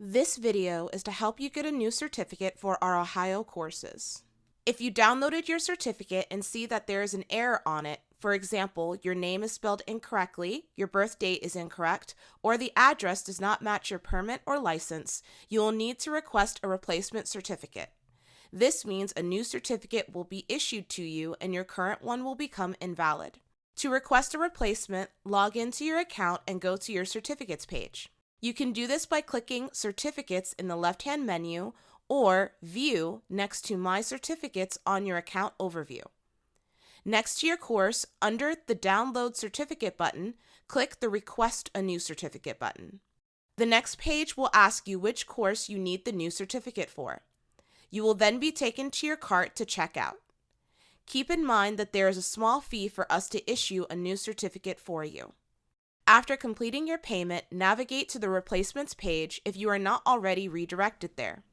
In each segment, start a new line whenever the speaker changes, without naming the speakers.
This video is to help you get a new certificate for our Ohio courses. If you downloaded your certificate and see that there is an error on it, for example, your name is spelled incorrectly, your birth date is incorrect, or the address does not match your permit or license, you will need to request a replacement certificate. This means a new certificate will be issued to you and your current one will become invalid. To request a replacement, log into your account and go to your certificates page. You can do this by clicking Certificates in the left-hand menu or View next to My Certificates on your account overview. Next to your course, under the Download Certificate button, click the Request a New Certificate button. The next page will ask you which course you need the new certificate for. You will then be taken to your cart to check out. Keep in mind that there is a small fee for us to issue a new certificate for you. After completing your payment, navigate to the Replacements page if you are not already redirected there.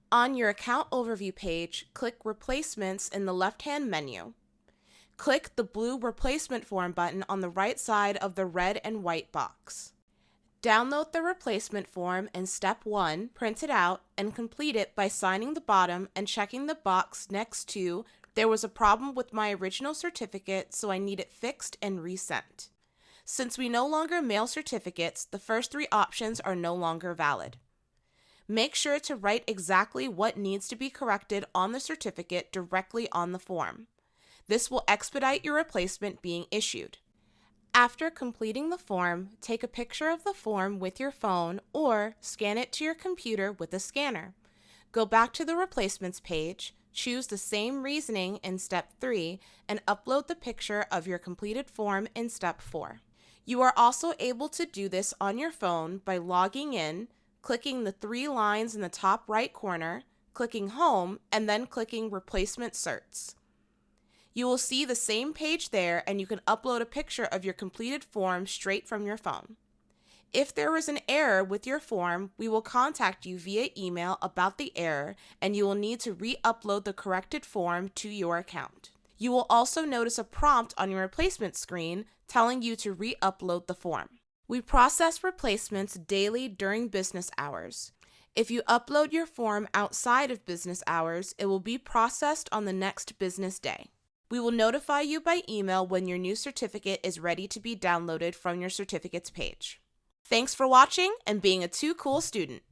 On your Account Overview page, click Replacements in the left-hand menu. Click the blue Replacement Form button on the right side of the red and white box. Download the replacement form in Step 1, print it out, and complete it by signing the bottom and checking the box next to "There was a problem with my original certificate, so I need it fixed and resent." Since we no longer mail certificates, the first three options are no longer valid. Make sure to write exactly what needs to be corrected on the certificate directly on the form. This will expedite your replacement being issued. After completing the form, take a picture of the form with your phone or scan it to your computer with a scanner. Go back to the Replacements page, choose the same reasoning in Step 3, and upload the picture of your completed form in Step 4. You are also able to do this on your phone by logging in, clicking the three lines in the top right corner, clicking Home, and then clicking Replacement Certs. You will see the same page there, and you can upload a picture of your completed form straight from your phone. If there is an error with your form, we will contact you via email about the error, and you will need to re-upload the corrected form to your account. You will also notice a prompt on your replacement screen telling you to re-upload the form. We process replacements daily during business hours. If you upload your form outside of business hours, it will be processed on the next business day. We will notify you by email when your new certificate is ready to be downloaded from your certificates page. Thanks for watching and being a Too Cool student.